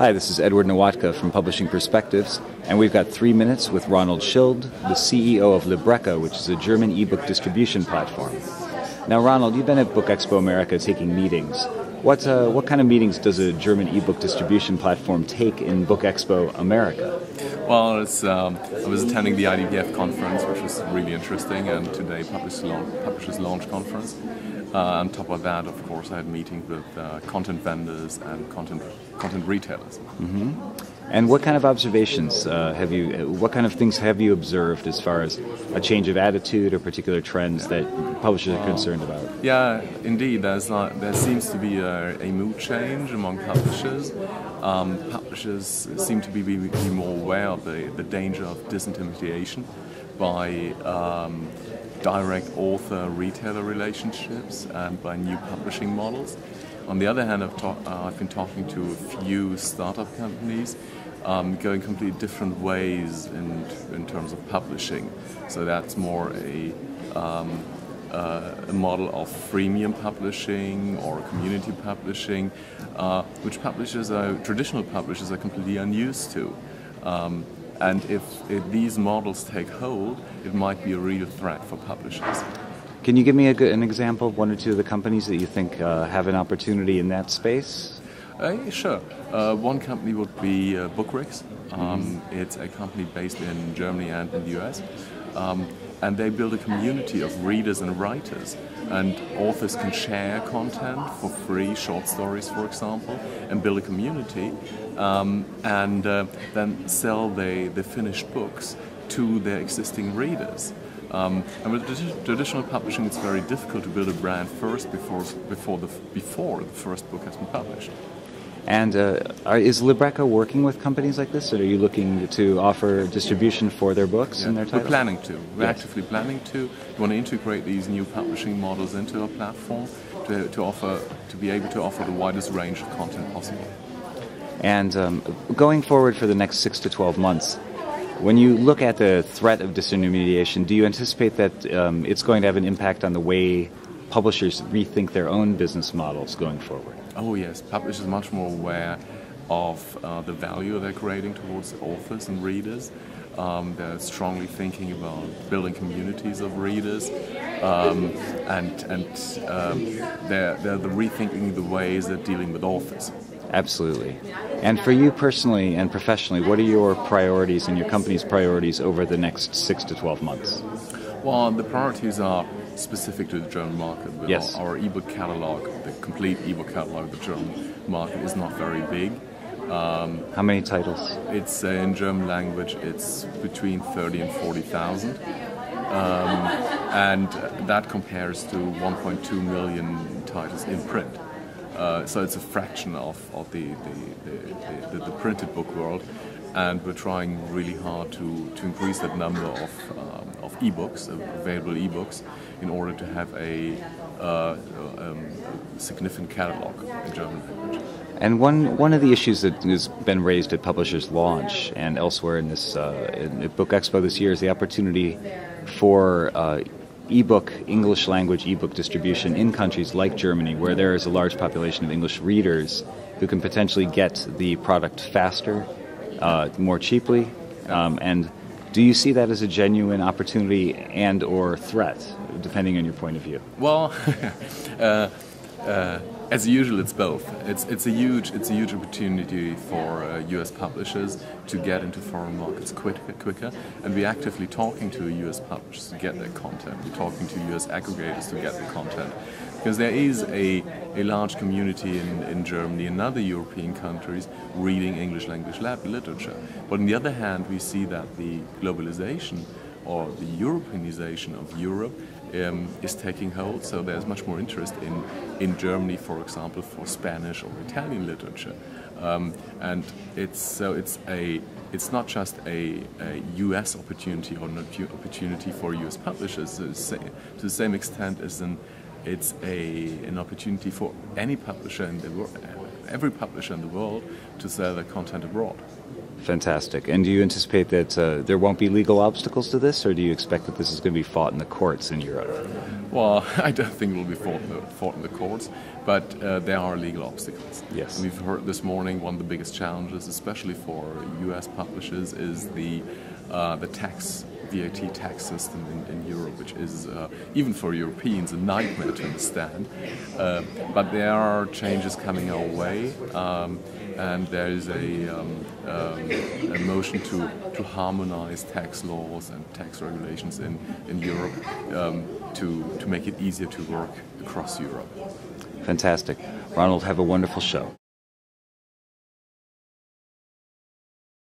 Hi, this is Edward Nawotka from Publishing Perspectives, and we've got 3 minutes with Ronald Schild, the CEO of Libri, which is a German ebook distribution platform. Now, Ronald, you've been at BookExpo America taking meetings. What kind of meetings does a German ebook distribution platform take in BookExpo America? Well, I was attending the IDPF conference, which was really interesting, and today Publishers Launch Conference. On top of that, of course, I had meetings with content vendors and content retailers. Mm-hmm. And what kind of observations what kind of things have you observed as far as a change of attitude or particular trends that publishers are concerned about? Yeah, indeed. There seems to be a mood change among publishers. Publishers seem to be more aware of the danger of disintermediation by direct author-retailer relationships and by new publishing models. On the other hand, I've been talking to a few startup companies going completely different ways in terms of publishing. So that's more a model of freemium publishing or community publishing, which traditional publishers are completely unused to. And if these models take hold, it might be a real threat for publishers. Can you give me an example of one or two of the companies that you think have an opportunity in that space? Sure. One company would be BookExpo. It's a company based in Germany and in the US. And they build a community of readers and writers. And authors can share content for free, short stories, for example, and build a community, and then sell the finished books to their existing readers. And with traditional publishing, it's very difficult to build a brand first before the first book has been published. And is Libri working with companies like this, or are you looking to offer distribution for their books and their titles? We're planning to. We're actively planning to. We want to integrate these new publishing models into our platform to be able to offer the widest range of content possible. And going forward for the next 6 to 12 months, when you look at the threat of disintermediation, do you anticipate that it's going to have an impact on the way publishers rethink their own business models going forward? Oh yes, publishers are much more aware of the value they're creating towards authors and readers. They're strongly thinking about building communities of readers, and they're rethinking the ways they're dealing with authors. Absolutely. And for you personally and professionally, what are your priorities and your company's priorities over the next 6 to 12 months? Well, the priorities are specific to the German market. Yes. Our ebook catalog, the complete ebook catalog of the German market is not very big. How many titles? It's in German language, it's between 30 and 40,000. And that compares to 1.2 million titles in print. So it's a fraction of the printed book world, and we're trying really hard to increase that number of ebooks, available ebooks, in order to have a significant catalog in German language. And one of the issues that has been raised at Publishers Launch and elsewhere in this at BookExpo this year is the opportunity for English language ebook distribution in countries like Germany, where there is a large population of English readers who can potentially get the product faster, more cheaply. And do you see that as a genuine opportunity and or threat, depending on your point of view? Well, as usual, it's both. It's a huge opportunity for U.S. publishers to get into foreign markets quicker, and we're actively talking to U.S. publishers to get their content. We're talking to U.S. aggregators to get their content, because there is a large community in Germany and other European countries reading English language literature. But on the other hand, we see that the globalization or the Europeanization of Europe is taking hold, so there's much more interest in Germany, for example, for Spanish or Italian literature, and it's not just a U.S. opportunity or an opportunity for U.S. publishers to the same extent as it's an opportunity for any publisher in the world, every publisher in the world, to sell their content abroad. Fantastic. And do you anticipate that there won't be legal obstacles to this, or do you expect that this is going to be fought in the courts in Europe? Well, I don't think it will be fought in the courts, but there are legal obstacles. Yes. We've heard this morning one of the biggest challenges, especially for U.S. publishers, is the VAT tax system in Europe, which is, even for Europeans, a nightmare to understand. But there are changes coming our way, and there is a motion to harmonize tax laws and tax regulations in Europe to make it easier to work across Europe. Fantastic. Ronald, have a wonderful show.